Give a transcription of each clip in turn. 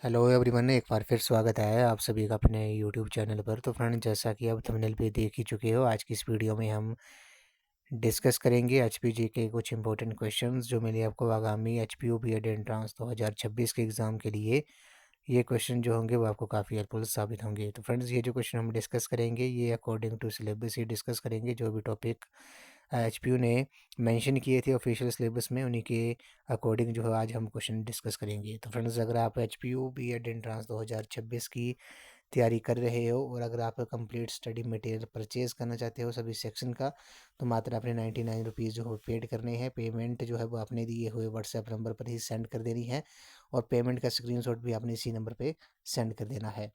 Hello everyone, एक बार फिर स्वागत है आप सभी का अपने यूट्यूब चैनल पर। तो फ्रेंड, जैसा कि आप थंबनेल पे देख ही चुके हो, आज की इस वीडियो में हम डिस्कस करेंगे एचपीजी के कुछ इंपॉर्टेंट क्वेश्चंस जो मिले आपको आगामी एचपीयू बीएड एंट्रांस 2026 के एग्ज़ाम के लिए। ये क्वेश्चन जो होंगे वो आपको काफ़ी हेल्पफुल साबित होंगे। तो फ्रेंड्स, ये जो क्वेश्चन हम डिस्कस करेंगे ये अकॉर्डिंग टू सिलेबस ही डिस्कस करेंगे। जो भी टॉपिक एचपीयू ने मेंशन किए थे ऑफिशियल सिलेबस में, उन्हीं के अकॉर्डिंग जो है आज हम क्वेश्चन डिस्कस करेंगे। तो फ्रेंड्स, अगर आप एचपीयू बीएड एंट्रांस 2026 की तैयारी कर रहे हो और अगर आप कंप्लीट स्टडी मटेरियल परचेज़ करना चाहते हो सभी सेक्शन का, तो मात्र आपने 99 रुपीज़ जो है पेड करने हैं। पेमेंट जो है वो आपने दिए हुए व्हाट्सएप नंबर पर ही सेंड कर देनी है और पेमेंट का स्क्रीनशॉट भी आपने इसी नंबर पे सेंड कर देना है।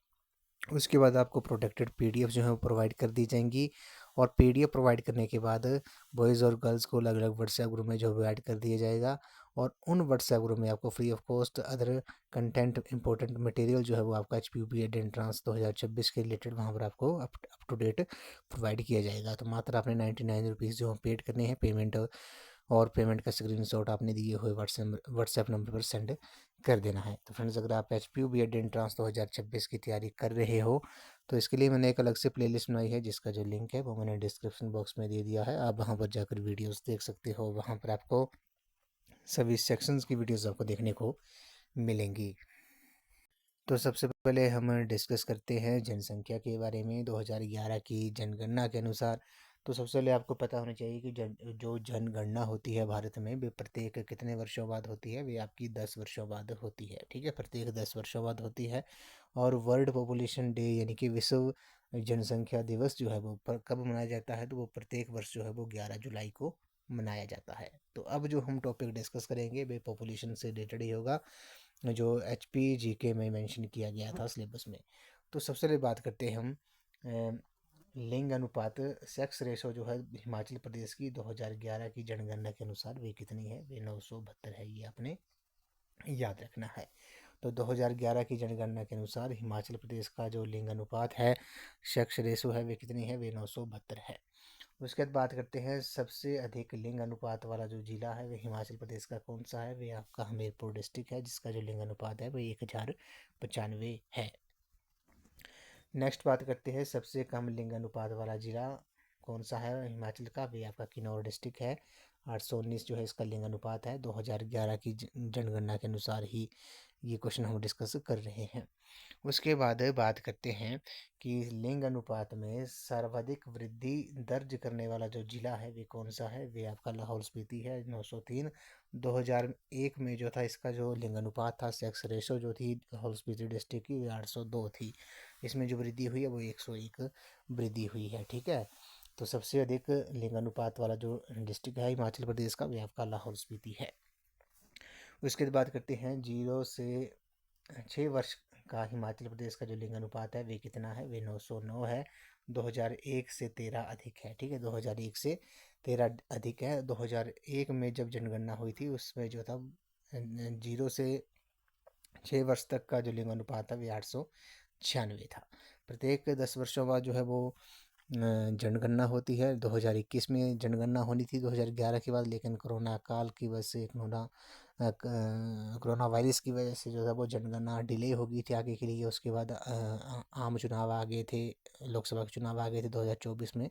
उसके बाद आपको प्रोटेक्टेड पीडीएफ जो है वो प्रोवाइड कर दी जाएंगी और पीडीएफ प्रोवाइड करने के बाद बॉयज़ और गर्ल्स को अलग अलग व्हाट्सएप ग्रुप में जो है ऐड कर दिया जाएगा और उन व्हाट्सएप ग्रुप में आपको free of cost other content important material जो है वो आपका H P U B Ed entrance 2026 के रिलेटेड वहाँ पर आपको अप टू डेट प्रोवाइड किया जाएगा। तो मात्र आपने 99 रुपीज़ जो पेड करने हैं पेमेंट, और पेमेंट का स्क्रीनशॉट आपने दिए हुए व्हाट्सएप नंबर पर सेंड कर देना है। तो फ्रेंड्स, अगर आप H P U B Ed entrance 2026 की तैयारी कर रहे हो तो इसके लिए मैंने एक अलग से प्लेलिस्ट बनाई है जिसका जो लिंक है वो मैंने डिस्क्रिप्शन बॉक्स में दे दिया है। आप वहां पर जाकर वीडियोस देख सकते हो। वहां पर आपको सभी सेक्शंस की वीडियोस आपको देखने को मिलेंगी। तो सबसे पहले हम डिस्कस करते हैं जनसंख्या के बारे में। 2011 की जनगणना के अनुसार, तो सबसे पहले आपको पता होना चाहिए कि जो जनगणना होती है भारत में वे प्रत्येक कितने वर्षों बाद होती है। वे आपकी 10 वर्षों बाद होती है। ठीक है, प्रत्येक 10 वर्षों बाद होती है। और वर्ल्ड पॉपुलेशन डे यानी कि विश्व जनसंख्या दिवस जो है वो कब मनाया जाता है, तो वो प्रत्येक वर्ष जो है वो 11 जुलाई को मनाया जाता है। तो अब जो हम टॉपिक डिस्कस करेंगे वे पॉपुलेशन से रिलेटेड ही होगा जो एच पी जी के में मेंशन किया गया था सिलेबस में। तो सबसे पहले बात करते हैं हम लिंग अनुपात, सेक्स रेशो जो है हिमाचल प्रदेश की 2011 की जनगणना के अनुसार वे कितनी है, वे 972 है। ये आपने याद रखना है। तो 2011 की जनगणना के अनुसार हिमाचल प्रदेश का जो लिंग अनुपात है, सेक्स रेशो है, वे कितनी है, वे 972 है। उसके बाद बात करते हैं सबसे अधिक लिंग अनुपात वाला जो जिला है वे हिमाचल प्रदेश का कौन सा है। वे आपका हमीरपुर डिस्ट्रिक्ट है जिसका जो लिंग अनुपात है वो 1095 है। नेक्स्ट बात करते हैं सबसे कम लिंग अनुपात वाला जिला कौन सा है हिमाचल का। वे आपका किन्नौर डिस्ट्रिक्ट है। 819 जो है इसका लिंग अनुपात है। 2011 की जनगणना के अनुसार ही ये क्वेश्चन हम डिस्कस कर रहे हैं। उसके बाद बात करते हैं कि लिंग अनुपात में सर्वाधिक वृद्धि दर्ज करने वाला जो जिला है वे कौन सा है। वे आपका लाहौल स्पीति है, 903। 2001 में जो था इसका जो लिंग अनुपात था, सेक्स रेशो जो थी लाहौल स्पीति डिस्ट्रिक्ट की, वे 802 थी। इसमें जो वृद्धि हुई है वो 101 वृद्धि हुई है। ठीक है, तो सबसे अधिक लिंग अनुपात वाला जो डिस्ट्रिक्ट है हिमाचल प्रदेश का वे आपका लाहौल स्पीति है। उसके बाद बात करते हैं 0 से 6 वर्ष का हिमाचल प्रदेश का जो लिंग अनुपात है वे कितना है, वे 909 है। 2001 से 13 अधिक है। ठीक है, 2001 से 13 अधिक है। 2001 में जब जनगणना हुई थी उसमें जो था 0 से 6 वर्ष तक का जो लिंग अनुपात था वे 896 था। प्रत्येक 10 वर्षों बाद जो है वो जनगणना होती है। 2021 में जनगणना होनी थी 2011 के बाद, लेकिन कोरोना काल की वजह से कोरोना वायरस की वजह से जो है वो जनगणना डिले हो गई थी आगे के लिए। उसके बाद आम चुनाव आ गए थे, लोकसभा के चुनाव आ गए थे 2024 में।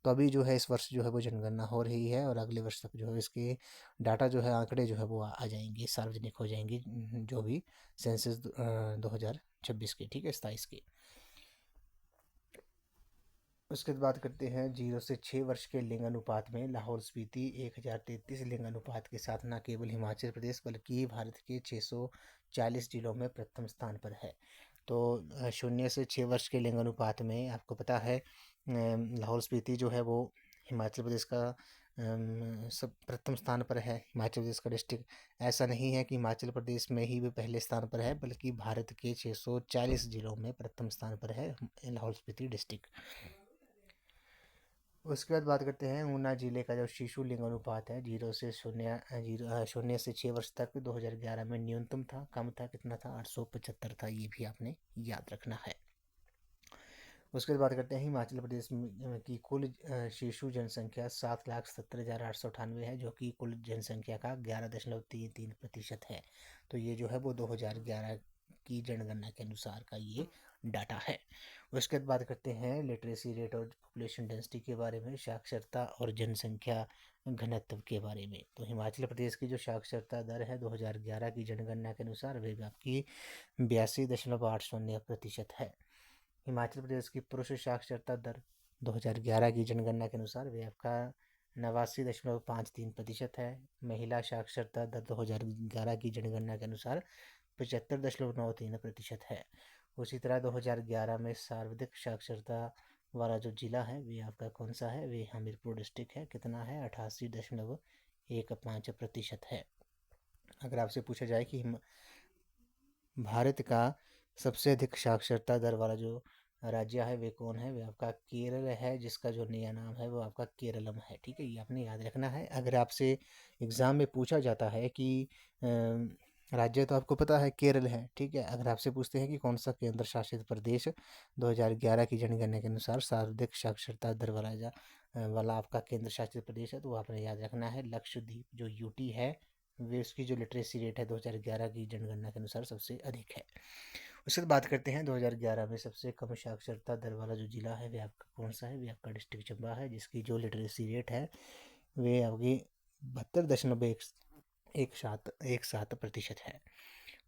तो अभी जो है इस वर्ष जो है वो जनगणना हो रही है और अगले वर्ष तक जो है इसके डाटा जो है आंकड़े जो है वो आ जाएंगे, सार्वजनिक हो जाएंगे, जो भी सेंसस 2026 के, ठीक है, 27 के। उसके बाद बात करते हैं 0 से 6 वर्ष के लिंग अनुपात में लाहौल स्पीति 1033 लिंग अनुपात के साथ न केवल हिमाचल प्रदेश बल्कि भारत के 640 जिलों में प्रथम स्थान पर है। तो 0 से 6 वर्ष के लिंग अनुपात में आपको पता है लाहौल स्पीति जो है वो हिमाचल प्रदेश का सब प्रथम स्थान पर है। हिमाचल प्रदेश का डिस्ट्रिक्ट ऐसा नहीं है कि हिमाचल प्रदेश में ही वो पहले स्थान पर है, बल्कि भारत के 640 जिलों में प्रथम स्थान पर है लाहौल स्पीति डिस्ट्रिक्ट। उसके बाद बात करते हैं ऊना जिले का जो शिशु लिंग अनुपात है 0 से 6 वर्ष तक 2011 में न्यूनतम था, कम था, कितना था, 875 था। ये भी आपने याद रखना है। उसके बाद बात करते हैं हिमाचल प्रदेश की कुल शिशु जनसंख्या 7,70,898 है, जो कि कुल जनसंख्या का 11.33% है। तो ये जो है वो 2011 की जनगणना के अनुसार का ये डाटा है। उसके बाद बात करते हैं लिटरेसी रेट और पॉपुलेशन डेंसिटी के बारे में, साक्षरता और जनसंख्या घनत्व के बारे में। तो हिमाचल प्रदेश की जो साक्षरता दर है 2011 की जनगणना के अनुसार वे आपकी 82.800% है। हिमाचल प्रदेश की पुरुष साक्षरता दर 2011 की जनगणना के अनुसार वे आपका 89.53% है। महिला साक्षरता दर 2011 की जनगणना के अनुसार 75.93% है। उसी तरह 2011 में सर्वाधिक साक्षरता वाला जो जिला है वे आपका कौन सा है, वे हमीरपुर डिस्ट्रिक्ट है। कितना है, 88.15% है। अगर आपसे पूछा जाए कि भारत का सबसे अधिक साक्षरता दर वाला जो राज्य है वे कौन है, वे आपका केरल है, जिसका जो नया नाम है वो आपका केरलम है। ठीक है, ये आपने याद रखना है। अगर आपसे एग्ज़ाम में पूछा जाता है कि राज्य तो आपको पता है केरल है, ठीक है, अगर आपसे पूछते हैं कि कौन सा केंद्र शासित प्रदेश 2011 की जनगणना के अनुसार सर्वाधिक साक्षरता दर वाला आपका केंद्र शासित प्रदेश है, तो आपने याद रखना है लक्षद्वीप, जो यूटी है, वे उसकी जो लिटरेसी रेट है 2011 की जनगणना के अनुसार सबसे अधिक है। उसके बाद बात करते हैं 2011 में सबसे कम साक्षरता दर वाला जो जिला है वे आपका कौन सा है, वे आपका डिस्ट्रिक्ट चंबा है, जिसकी जो लिटरेसी रेट है वे आपकी 72.17% है।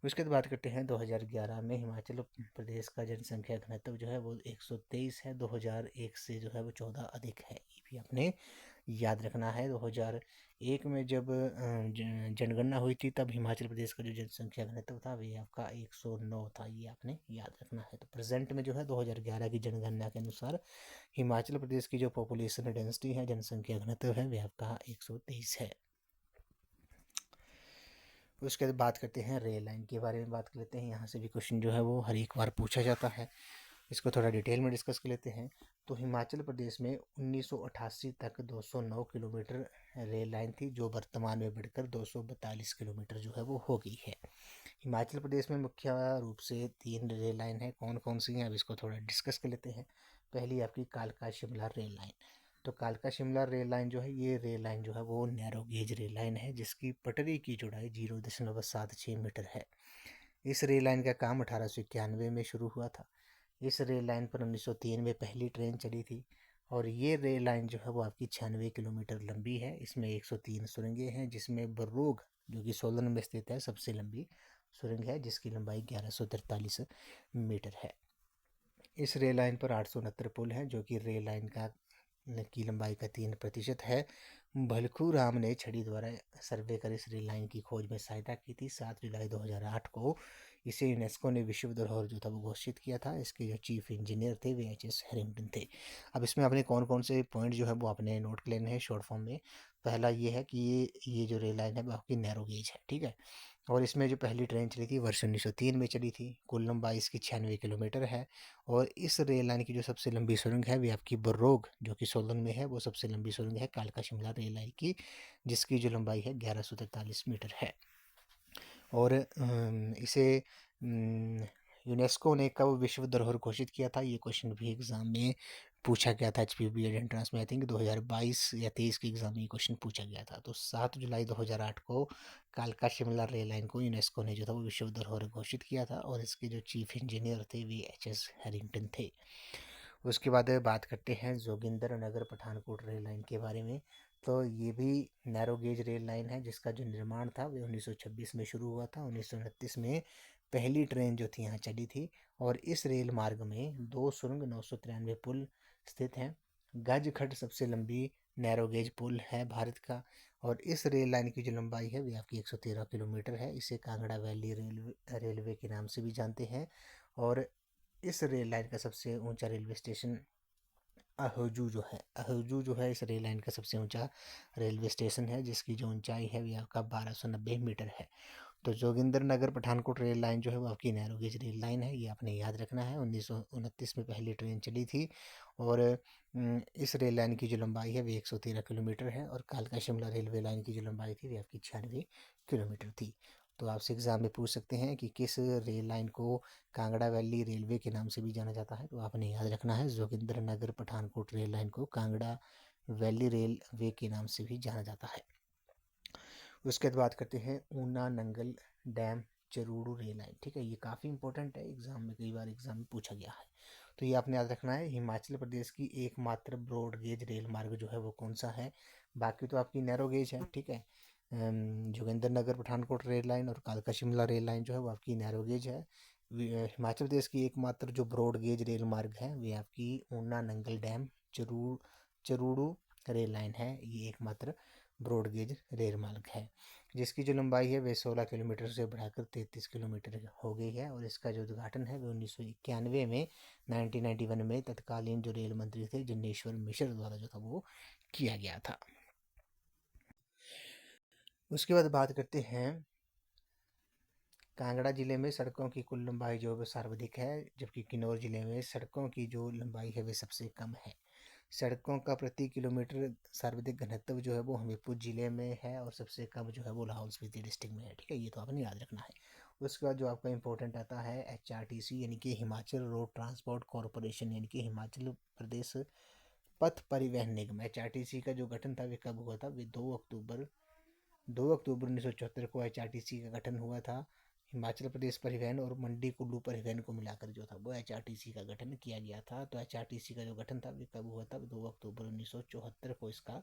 उसके बाद बात करते हैं 2011 में हिमाचल प्रदेश का जनसंख्या घनत्व जो है वो 123 है। 2001 से जो है वो 14 अधिक है, ये भी आपने याद रखना है। 2001 में जब जनगणना हुई थी तब हिमाचल प्रदेश का जो जनसंख्या घनत्व था वे आपका 109 था, ये आपने याद रखना है। तो प्रेजेंट में जो है 2011 की जनगणना के अनुसार हिमाचल प्रदेश की जो पॉपुलेशन डेंसिटी है, जनसंख्या घनत्व है, वे आपका 123 है। उसके बाद बात करते हैं रेल लाइन के बारे में बात कर लेते हैं। यहाँ से भी क्वेश्चन जो है वो हर एक बार पूछा जाता है, इसको थोड़ा डिटेल में डिस्कस कर लेते हैं। तो हिमाचल प्रदेश में 1988 तक 209 किलोमीटर रेल लाइन थी, जो वर्तमान में बढ़कर 242 किलोमीटर जो है वो हो गई है। हिमाचल प्रदेश में मुख्य रूप से 3 रेल लाइन है। कौन कौन सी हैं, अब इसको थोड़ा डिस्कस कर लेते हैं। पहली आपकी कालका शिमला रेल लाइन। तो कालका शिमला रेल लाइन जो है, ये रेल लाइन जो है वो नैरो गेज रेल लाइन है, जिसकी पटरी की चौड़ाई 0.76 मीटर है। इस रेल लाइन का काम 1891 में शुरू हुआ था। इस रेल लाइन पर 1903 में पहली ट्रेन चली थी, और ये रेल लाइन जो है वो आपकी 96 किलोमीटर लंबी है। इसमें 103 सुरंगें हैं, जिसमें बर्रोग जो कि सोलन में स्थित है सबसे लंबी सुरंग है, जिसकी लंबाई 1143 मीटर है। इस रेल लाइन पर 869 पुल हैं, जो कि रेल लाइन की लंबाई का 3% है। भलखू राम ने छड़ी द्वारा सर्वे कर इस रेल लाइन की खोज में सहायता की थी। 7 जुलाई 2008 को इसे यूनेस्को ने विश्व धरोहर जो था वो घोषित किया था। इसके जो चीफ इंजीनियर थे वे एच.एस. हैरिंगटन थे। अब इसमें आपने कौन कौन से पॉइंट जो है वो आपने नोट कर लेने हैं शॉर्ट फॉर्म में। पहला ये है कि ये जो रेल लाइन है वो आपकी नैरो गेज है, ठीक है, और इसमें जो पहली ट्रेन चली थी वर्ष 1903 में चली थी। कुल लंबाई इसकी 96 किलोमीटर है। और इस रेल लाइन की जो सबसे लंबी सुरंग है वे आपकी बर्रोग जो कि सोलन में है, वो सबसे लंबी सुरंग है कालका शिमला रेल लाइन की, जिसकी जो लंबाई है 1143 मीटर है। और इसे यूनेस्को ने कब विश्व धरोहर घोषित किया था, ये क्वेश्चन भी एग्जाम में पूछा गया था। HPB एंट्रेंस में आई थिंक 2022 या 23 के एग्जाम में ये क्वेश्चन पूछा गया था। तो 7 जुलाई 2008 को कालका शिमला रेल लाइन को यूनेस्को ने जो था वो विश्व धरोहर घोषित किया था, और इसके जो चीफ इंजीनियर थे वे एच.एस. हैरिंगटन थे। उसके बाद बात करते हैं जोगिंदर नगर पठानकोट रेल लाइन के बारे में। तो ये भी नैरो गेज रेल लाइन है, जिसका जो निर्माण था वो 1926 में शुरू हुआ था। 1929 में पहली ट्रेन जो थी यहाँ चली थी। और इस रेल मार्ग में 2 सुरंग 993 पुल स्थित हैं। गज खड सबसे लंबी नैरो गेज पुल है भारत का। और इस रेल लाइन की जो लंबाई है वो आपकी 113 किलोमीटर है। इसे कांगड़ा वैली रेलवे के नाम से भी जानते हैं। और इस रेल लाइन का सबसे ऊंचा रेलवे स्टेशन अहजू जो है इस रेल लाइन का सबसे ऊंचा रेलवे स्टेशन है, जिसकी जो ऊंचाई है वो आपका 1290 मीटर है। तो जोगिंदर नगर पठानकोट रेल लाइन जो है वो आपकी नैरो गेज रेल लाइन है, ये आपने याद रखना है। 1929 में पहली ट्रेन चली थी। और इस रेल लाइन की जो लंबाई है वो 113 किलोमीटर है। और कालका शिमला रेलवे लाइन की जो लंबाई थी वो आपकी 96 किलोमीटर थी। तो आपसे एग्जाम में पूछ सकते हैं कि किस रेल लाइन को कांगड़ा वैली रेलवे के नाम से भी जाना जाता है, तो आपने याद रखना है जोगिंदर नगर पठानकोट रेल लाइन को कांगड़ा वैली रेलवे के नाम से भी जाना जाता है। उसके बाद बात करते हैं Una Nangal dam Charuru rail line, ठीक है। ये काफ़ी इंपॉर्टेंट है, एग्जाम में कई बार एग्जाम में पूछा गया है, तो ये आपने याद रखना है। हिमाचल प्रदेश की एकमात्र ब्रॉड गेज रेल मार्ग जो है वो कौन सा है? बाकी तो आपकी नैरो गेज है, ठीक है। जोगिंदरनगर पठानकोट रेल लाइन और कालका शिमला रेल लाइन जो है वो आपकी नैरो गेज है। हिमाचल प्रदेश की एकमात्र जो ब्रॉड गेज रेल मार्ग है वे आपकी Una Nangal dam Charuru rail line है। ये एकमात्र ब्रॉड गेज रेल मार्ग है, जिसकी जो लंबाई है वह 16 किलोमीटर से बढ़ाकर 33 किलोमीटर हो गई है। और इसका जो उद्घाटन है वो 1991 में 1991 में तत्कालीन जो रेल मंत्री थे जिग्नेश्वर मिश्र द्वारा जो था वो किया गया था। उसके बाद बात करते हैं, कांगड़ा जिले में सड़कों की कुल लंबाई जो है सर्वाधिक है, जबकि किन्नौर जिले में सड़कों की जो लंबाई है वे सबसे कम है। सड़कों का प्रति किलोमीटर सर्वाधिक घनत्व जो है वो हमीरपुर जिले में है और सबसे कम जो है वो लाहौल स्पीति डिस्ट्रिक्ट में है, ठीक है। ये तो आपने याद रखना है। उसके बाद जो आपका इंपॉर्टेंट आता है HRTC यानी कि हिमाचल रोड ट्रांसपोर्ट कॉरपोरेशन, यानी कि हिमाचल प्रदेश पथ परिवहन निगम। HRTC का जो गठन था वे कब हुआ था? वे 2 अक्टूबर 1974 को HRTC का गठन हुआ था। हिमाचल प्रदेश परिवहन और मंडी कुल्लू परिवहन को मिलाकर जो था वो HRTC का गठन किया गया था। तो HRTC का जो गठन था वे कब हुआ था? 2 अक्टूबर 1974 को इसका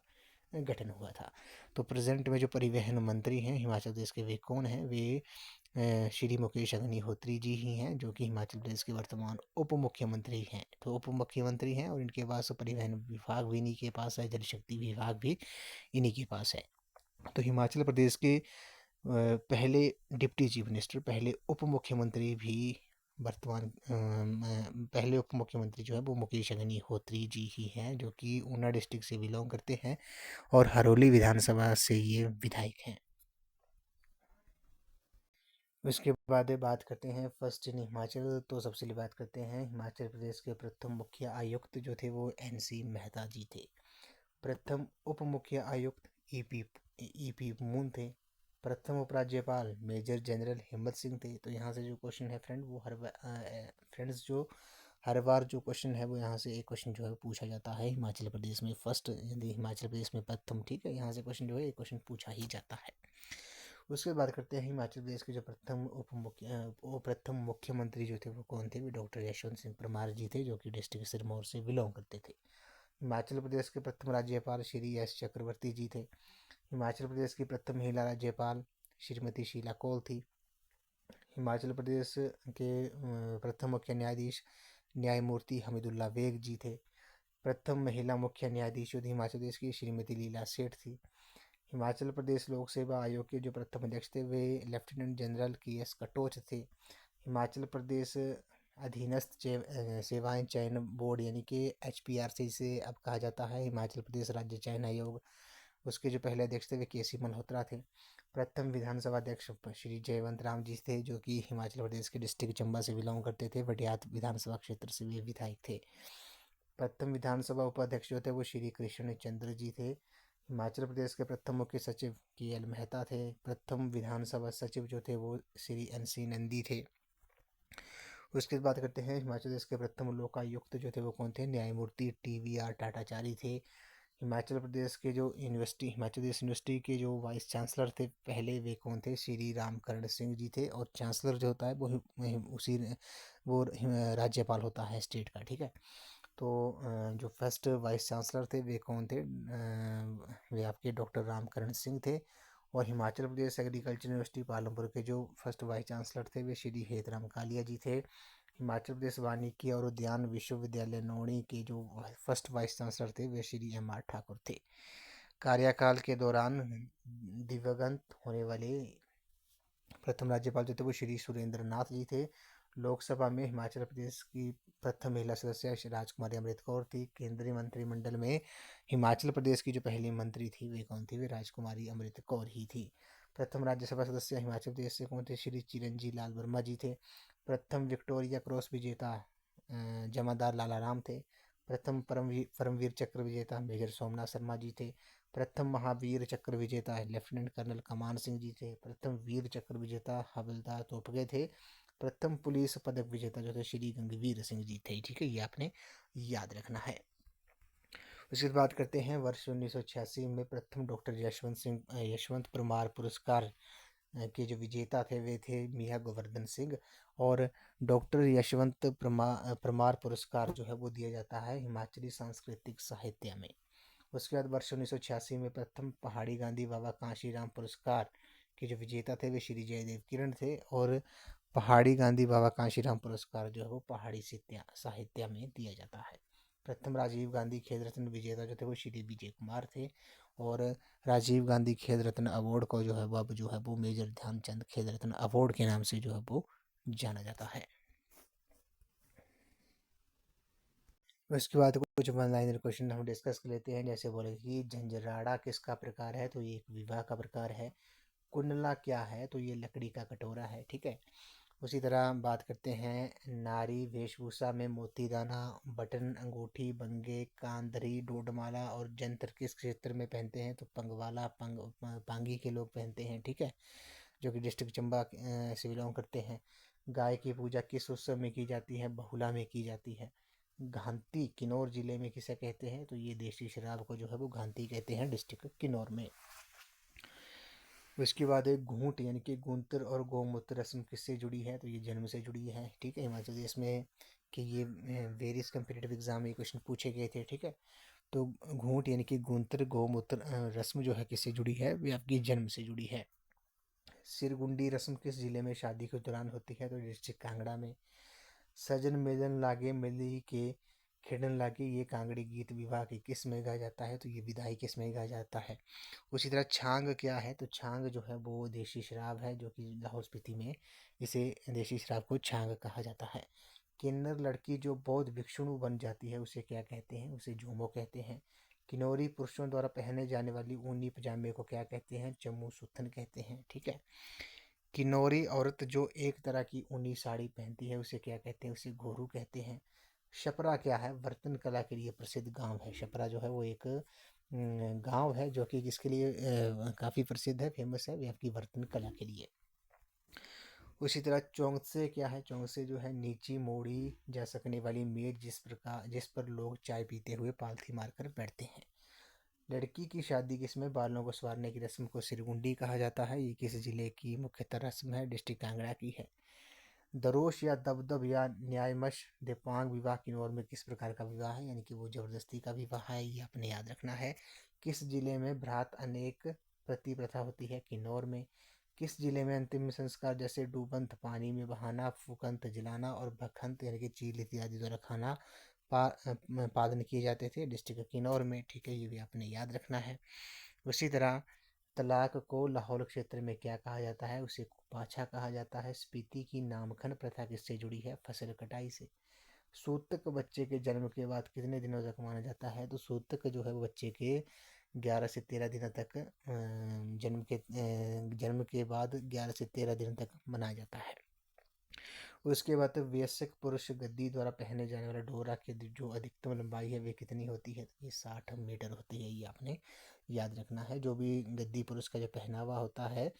गठन हुआ था। तो प्रेजेंट में जो परिवहन मंत्री हैं हिमाचल प्रदेश के वे कौन हैं? वे श्री मुकेश अग्निहोत्री जी ही हैं, जो कि हिमाचल प्रदेश के वर्तमान उप मुख्यमंत्री हैं। तो उप मुख्यमंत्री हैं और इनके पास परिवहन विभाग भी इन्हीं के पास है, जल शक्ति विभाग भी इन्हीं के पास है। तो हिमाचल प्रदेश के पहले डिप्टी चीफ मिनिस्टर, पहले उप मुख्यमंत्री भी वर्तमान पहले उप मुख्यमंत्री जो है वो मुकेश अग्निहोत्री जी ही हैं, जो कि ऊना डिस्ट्रिक्ट से बिलोंग करते हैं और हरोली विधानसभा से ये विधायक हैं। उसके बाद बात करते हैं फर्स्ट इन हिमाचल। तो सबसे पहले बात करते हैं हिमाचल प्रदेश के प्रथम मुख्य आयुक्त जो थे वो NC मेहता जी थे। प्रथम उप मुख्य आयुक्त EP मून थे। प्रथम उपराज्यपाल मेजर जनरल हिम्मत सिंह थे। तो यहाँ से जो क्वेश्चन है फ्रेंड वो फ्रेंड्स जो हर बार जो क्वेश्चन है वो यहाँ से एक क्वेश्चन जो है पूछा जाता है हिमाचल प्रदेश में फर्स्ट, यदि हिमाचल प्रदेश में प्रथम, ठीक है। यहाँ से क्वेश्चन जो है एक क्वेश्चन पूछा ही जाता है। उसके बाद करते हैं हिमाचल प्रदेश के जो प्रथम मुख्यमंत्री जो थे वो कौन थे? वे डॉक्टर यशवंत सिंह परमार जी थे, जो कि डिस्ट्रिक्ट सिरमौर से बिलोंग करते थे। हिमाचल प्रदेश के प्रथम राज्यपाल श्री S चक्रवर्ती जी थे। हिमाचल प्रदेश की प्रथम महिला राज्यपाल श्रीमती शीला कौल थी। हिमाचल प्रदेश के प्रथम मुख्य न्यायाधीश न्यायमूर्ति हमीदुल्ला बेग जी थे। प्रथम महिला मुख्य न्यायाधीश हिमाचल प्रदेश की श्रीमती लीला सेठ थी। हिमाचल प्रदेश लोक सेवा आयोग के जो प्रथम अध्यक्ष थे वे लेफ्टिनेंट जनरल KS कटोच थे। हिमाचल प्रदेश अधीनस्थ सेवाएं चयन बोर्ड यानी कि HPRC से अब कहा जाता है हिमाचल प्रदेश राज्य चयन आयोग, उसके जो पहले अध्यक्ष थे वे KC मल्होत्रा थे। प्रथम विधानसभा अध्यक्ष श्री जयवंत राम जी थे, जो कि हिमाचल प्रदेश के डिस्ट्रिक्ट चंबा से बिलोंग करते थे। वडियात विधानसभा क्षेत्र से वे विधायक थे। प्रथम विधानसभा उपाध्यक्ष जो थे वो श्री कृष्ण चंद्र जी थे। हिमाचल प्रदेश के प्रथम मुख्य सचिव KL मेहता थे। प्रथम विधानसभा सचिव जो थे वो श्री NC नंदी थे। उसके बाद करते हैं हिमाचल प्रदेश के प्रथम लोकायुक्त जो थे वो कौन थे? न्यायमूर्ति TVR टाटाचारी थे। हिमाचल प्रदेश के जो हिमाचल प्रदेश यूनिवर्सिटी के जो वाइस चांसलर थे पहले वे कौन थे? श्री रामकरण सिंह जी थे। और चांसलर जो होता है वो राज्यपाल होता है स्टेट का, ठीक है। तो जो फर्स्ट वाइस चांसलर थे वे कौन थे? वे आपके डॉक्टर रामकरण सिंह थे। और हिमाचल प्रदेश एग्रीकल्चर यूनिवर्सिटी पालमपुर के जो फर्स्ट वाइस चांसलर थे वे श्री हेतराम कालिया जी थे। हिमाचल प्रदेश वानिकी और उद्यान विश्वविद्यालय नौणी के जो फर्स्ट वाइस चांसलर थे वे श्री MR ठाकुर थे। कार्यकाल के दौरान दिवंगत होने वाले प्रथम राज्यपाल जो थे वो श्री सुरेंद्र नाथ जी थे। लोकसभा में हिमाचल प्रदेश की प्रथम महिला सदस्य राजकुमारी अमृत कौर थी। केंद्रीय मंत्रिमंडल में हिमाचल प्रदेश की जो पहली मंत्री थी वे कौन थी? वे राजकुमारी अमृत कौर ही थी। प्रथम राज्यसभा सदस्य हिमाचल प्रदेश से कौन थे? श्री चिरंजी लाल वर्मा जी थे। प्रथम विक्टोरिया क्रॉस विजेता जमादार लाला राम थे। प्रथम परमवीर चक्र विजेता मेजर सोमनाथ शर्मा जी थे। प्रथम महावीर चक्र विजेता लेफ्टिनेंट कर्नल कमान सिंह जी थे। प्रथम वीर चक्र विजेता हवलदार तोपगे थे। प्रथम पुलिस पदक विजेता जो थे श्री गंगवीर सिंह जी थे, ठीक है। ये आपने याद रखना है। उसके बाद बात करते हैं वर्ष 1986 में प्रथम डॉक्टर यशवंत परमार पुरस्कार के जो विजेता थे वे थे मियाँ गोवर्धन सिंह। और डॉक्टर यशवंत परमार पुरस्कार जो है वो दिया जाता है हिमाचली सांस्कृतिक साहित्य में। उसके बाद वर्ष 1986 में प्रथम पहाड़ी गांधी बाबा कांशीराम पुरस्कार के जो विजेता थे वे श्री जयदेव किरण थे। और पहाड़ी गांधी बाबा कांशीराम पुरस्कार जो है वो पहाड़ी साहित्य में दिया जाता है। प्रथम राजीव गांधी खेल रत्न विजेता जो थे वो श्री विजय कुमार थे। और राजीव गांधी खेल रत्न अवार्ड को जो है वो अब जो है वो मेजर ध्यानचंद खेल रत्न अवार्ड के नाम से जो है वो जाना जाता है। उसके बाद कुछ वन लाइनर क्वेश्चन हम डिस्कस कर लेते हैं। जैसे बोले कि झंझराड़ा किसका प्रकार है, तो ये एक विवाह का प्रकार है। कुंडला क्या है, तो ये लकड़ी का कटोरा है। ठीक है। उसी तरह बात करते हैं नारी वेशभूषा में मोतीदाना, बटन, अंगूठी, बंगे, कांधरी, डोडमाला और जंतर किस क्षेत्र में पहनते हैं, तो पंगवाला पांगी के लोग पहनते हैं। ठीक है, जो कि डिस्ट्रिक्ट चंबा से बिलोंग करते हैं। गाय की पूजा किस उत्सव में की जाती है, बहुला में की जाती है। घांती किन्नौर जिले में किसे कहते हैं, तो ये देसी शराब को जो है वो घांती कहते हैं डिस्ट्रिक्ट किन्नौर में। उसके बाद एक घूंट यानी कि गूंतर और गौमूत्र रस्म किससे जुड़ी है, तो ये जन्म से जुड़ी है। ठीक है, हिमाचल प्रदेश में कि ये वेरियस कम्पिटिटिव एग्जाम में क्वेश्चन पूछे गए थे। ठीक है, तो घूंट यानी कि गूंतर गौमूत्र रस्म जो है किससे जुड़ी है, वे आपकी जन्म से जुड़ी है। सिरगुंडी रस्म किस जिले में शादी के दौरान होती है, तो डिस्ट्रिक्ट कांगड़ा में। सजन मिलन लागे मिली के खेड़न लागे, ये कांगड़ी गीत विवाह के किस में गाया जाता है, तो ये विदाई किस में गाया जाता है। उसी तरह छांग क्या है, तो छांग जो है वो देशी शराब है, जो कि लाहौल स्पीति में इसे देशी शराब को छांग कहा जाता है। किन्नर लड़की जो बौद्ध भिक्षुणु बन जाती है उसे क्या कहते हैं, उसे झूमो कहते हैं। किन्नौरी पुरुषों द्वारा पहने जाने वाली ऊनी पजामे को क्या कहते हैं, चम्मू सुथन कहते हैं। ठीक है। किन्नौरी औरत जो एक तरह की ऊनी साड़ी पहनती है उसे क्या कहते हैं, उसे घोरू कहते हैं। छपरा क्या है, बर्तन कला के लिए प्रसिद्ध गांव है। छपरा जो है वो एक गांव है जो कि किसके लिए काफ़ी प्रसिद्ध है, फेमस है, वे आपकी बर्तन कला के लिए। उसी तरह चौंगसे क्या है, चौंगसे जो है नीची मोड़ी जा सकने वाली मेज जिस पर लोग चाय पीते हुए पालथी मारकर बैठते हैं। लड़की की शादी किसमें बालों को संवारने की रस्म को सिरगुंडी कहा जाता है। ये किस जिले की मुख्यतः रस्म है, डिस्ट्रिक्ट कांगड़ा की है। दरोश या दबदब या न्यायमश दीपांग विवाह किन्नौर में किस प्रकार का विवाह है, यानी कि वो जबरदस्ती का विवाह है, ये अपने याद रखना है। किस जिले में भ्रात अनेक प्रति प्रथा होती है, किन्नौर में। किस जिले में अंतिम संस्कार जैसे डूबंत पानी में बहाना, फुकंत जलाना और भखंत यानी कि चील इत्यादि द्वारा खाना पादन किए जाते थे, डिस्ट्रिक्ट किन्नौर में। ठीक है, ये भी आपने याद रखना है। उसी तरह तलाक को लाहौल क्षेत्र में क्या कहा जाता है, उसे कुपाछा कहा जाता है। स्पीति की नामखन प्रथा किससे जुड़ी है, फसल कटाई से। सूतक बच्चे के जन्म के बाद कितने दिनों तक माना जाता है, तो सूतक जो है वो बच्चे के 11 से 13 दिनों तक जन्म के बाद 11 से 13 दिन तक मनाया जाता है। उसके बाद वयस्क पुरुष गद्दी द्वारा पहने जाने वाला डोरा की जो अधिकतम लंबाई है वे कितनी होती है, तो ये 60 मीटर होती है, ये आपने याद रखना है। जो भी गद्दी पुरुष का जो पहनावा होता है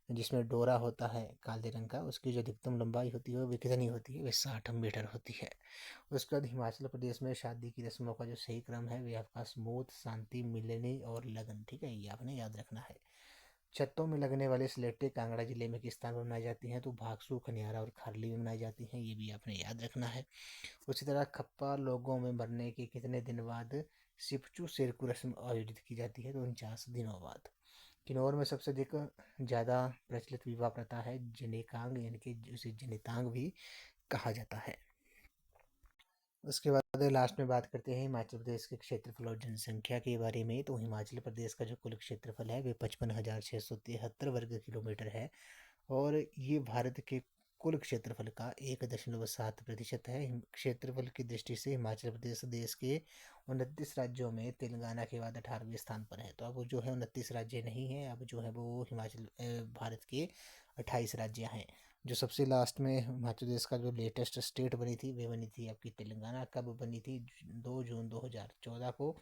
जिसमें डोरा होता है काले रंग का, उसकी जो अधिकतम लंबाई होती है वे कितनी होती है, वे 60 मीटर होती है। उसके बाद हिमाचल प्रदेश में शादी की रस्मों का जो सही क्रम है वे आपका स्मूथ, शांति, मिलनी और लगन। ठीक है, ये आपने याद रखना है। छतों में लगने वाले स्लेटें कांगड़ा जिले में किस स्थान पर मनाई जाती हैं, तो भागसू, खनियारा और खारली में मनाई जाती हैं, ये भी आपने याद रखना है। उसी तरह खप्पा लोगों में मरने के कितने दिन बाद सिपचू सिरकू रस्म आयोजित की जाती है, तो 49 दिनों बाद। किन्नौर में सबसे अधिक ज़्यादा प्रचलित विवाह प्रथा है जनेकांग, यानी कि उसे जनितांग भी कहा जाता है। उसके बाद लास्ट में बात करते हैं हिमाचल प्रदेश के क्षेत्रफल और जनसंख्या के बारे में। तो हिमाचल प्रदेश का जो कुल क्षेत्रफल है वे 55,673 वर्ग किलोमीटर है। और ये भारत के कुल क्षेत्रफल का 1.7% है। क्षेत्रफल की दृष्टि से हिमाचल प्रदेश देश के 29 राज्यों में तेलंगाना के बाद 18वें स्थान पर है। तो अब जो है 29 राज्य नहीं है, अब जो है वो भारत के 28 राज्य हैं। जो सबसे लास्ट में हिमाचल प्रदेश का जो लेटेस्ट स्टेट बनी थी वे बनी थी आपकी तेलंगाना। कब बनी थी, 2 जून 2014 को।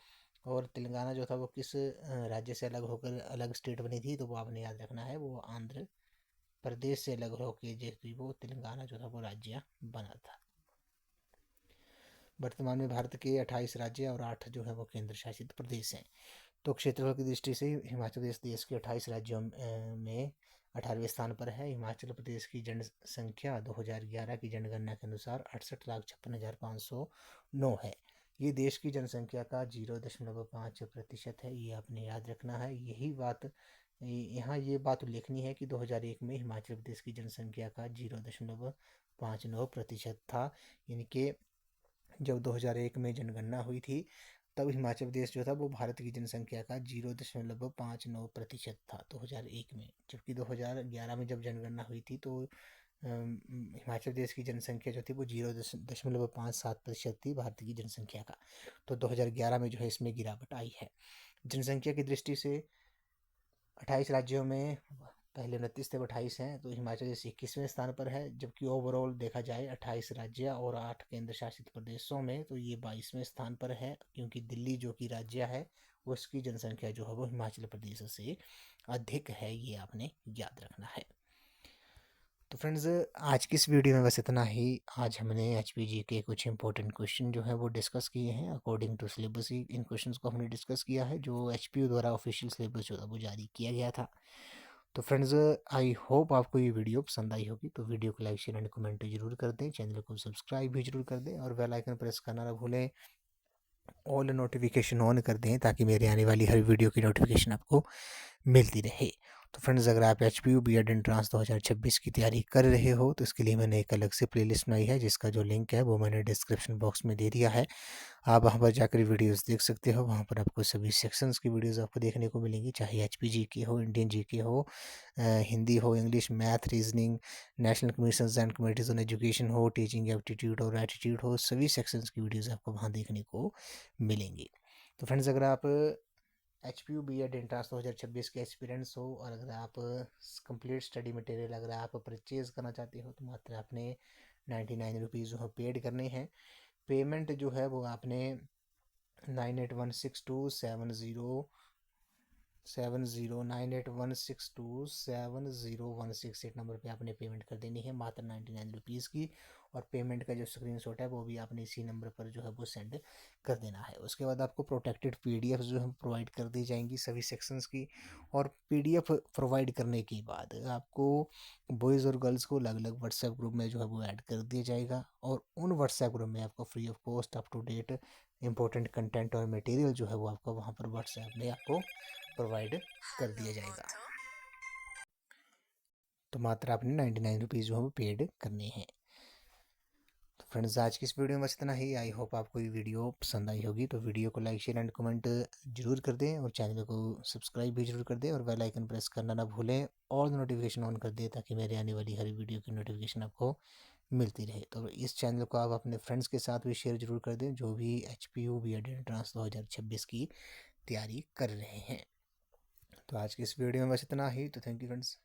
और तेलंगाना जो था वो किस राज्य से अलग होकर अलग स्टेट बनी थी, तो वो आपने याद रखना है, वो आंध्र प्रदेश से अलग होकर जो वो तेलंगाना जो था वो राज्य बना था। वर्तमान में भारत के 28 राज्य और 8 जो है वो केंद्र शासित प्रदेश हैं। तो क्षेत्रफल की दृष्टि से हिमाचल प्रदेश देश के 28 राज्यों में 18वें स्थान पर है। हिमाचल प्रदेश की जनसंख्या 2011 की जनगणना के अनुसार 68,56,509 है। ये देश की जनसंख्या का 0.5% है। ये आपने याद रखना है। यही बात यहाँ ये बात उल्लेखनीय है कि 2001 में हिमाचल प्रदेश की जनसंख्या का 0.59% था। यानी कि जब 2001 में जनगणना हुई थी तब हिमाचल प्रदेश जो था वो भारत की जनसंख्या का 0.59% था 2001 में। जबकि 2011 में जब जनगणना हुई थी तो हिमाचल प्रदेश की जनसंख्या जो थी वो 0.57% थी भारत की जनसंख्या का। तो 2011 में जो है इसमें गिरावट आई है। जनसंख्या की दृष्टि से 28 राज्यों में पहले 29 थे, 28 हैं, तो हिमाचल प्रदेश 21वें स्थान पर है। जबकि ओवरऑल देखा जाए 28 राज्य और 8 केंद्र शासित प्रदेशों में तो ये 22वें स्थान पर है, क्योंकि दिल्ली जो कि राज्य है उसकी जनसंख्या जो है वो हिमाचल प्रदेश से अधिक है। ये आपने याद रखना है। तो फ्रेंड्स, आज की इस वीडियो में बस इतना ही। आज हमने एचपीजी के कुछ इंपॉर्टेंट क्वेश्चन जो है वो डिस्कस किए हैं। अकॉर्डिंग टू सिलेबस ही इन क्वेश्चंस को हमने डिस्कस किया है, जो एचपीयू द्वारा ऑफिशियल सिलेबस जो था वो जारी किया गया था। तो फ्रेंड्स, आई होप आपको ये वीडियो पसंद आई होगी। तो वीडियो को लाइक शेयर एंड कमेंट जरूर कर दें, चैनल को सब्सक्राइब भी जरूर कर दें और बेल आइकन प्रेस करना ना भूलें। ऑल नोटिफिकेशन ऑन कर दें ताकि मेरे आने वाली हर वीडियो की नोटिफिकेशन आपको मिलती रहे। तो फ्रेंड्स, अगर आप H P U B Ed entrance 2026 की तैयारी कर रहे हो तो इसके लिए मैंने एक अलग से प्लेलिस्ट बनाई है, जिसका जो लिंक है वो मैंने डिस्क्रिप्शन बॉक्स में दे दिया है। आप वहाँ पर जाकर वीडियोस देख सकते हो। वहाँ पर आपको सभी सेक्शंस की वीडियोस आपको देखने को मिलेंगी, चाहे एच पी जी की हो, इंडियन जी के हो, हिंदी हो, English, math, reasoning, national commissions and committees on education हो, टीचिंग एप्टीट्यूड और एटीट्यूड हो, सभी सेक्शंस की वीडियोस आपको वहाँ देखने को मिलेंगी। तो फ्रेंड्स, अगर आप H P U B Ed entrance 2026 के एक्सपीरियंस हो और अगर आप कंप्लीट स्टडी मटेरियल अगर आप परचेज करना चाहते हो तो मात्र आपने 99 रुपीज़ जो है पेड करने हैं। पेमेंट जो है वो आपने 981627070981627016 नंबर पे आपने पेमेंट कर देनी है, मात्र 99 रुपीज़ की। और पेमेंट का जो स्क्रीनशॉट है वो भी आपने इसी नंबर पर जो है वो सेंड कर देना है। उसके बाद आपको प्रोटेक्टेड पीडीएफ जो है प्रोवाइड कर दी जाएंगी सभी सेक्शंस की। और पीडीएफ प्रोवाइड करने के बाद आपको बॉयज़ और गर्ल्स को अलग अलग व्हाट्सएप ग्रुप में जो है वो ऐड कर दिया जाएगा। और उन व्हाट्सएप ग्रुप में आपको free of cost up to date important content और मटेरियल जो है वो आपको वहाँ पर व्हाट्सएप में आपको प्रोवाइड कर दिया जाएगा। तो मात्र आपने 99 रुपीज़ जो है वो पेड करने हैं। तो फ्रेंड्स, आज की इस वीडियो में बस इतना ही। आई होप आपको ये वीडियो पसंद आई होगी। तो वीडियो को लाइक शेयर एंड कमेंट जरूर कर दें और चैनल को सब्सक्राइब भी जरूर कर दें और बेल आइकन प्रेस करना ना भूलें और नोटिफिकेशन ऑन कर दें ताकि मेरे आने वाली हर वीडियो की नोटिफिकेशन आपको मिलती रहे। तो इस चैनल को आप अपने फ्रेंड्स के साथ भी शेयर जरूर कर दें जो भी H P U B Ed entrance 2026 की तैयारी कर रहे हैं। तो आज की इस वीडियो में बस इतना ही। तो थैंक यू फ्रेंड्स।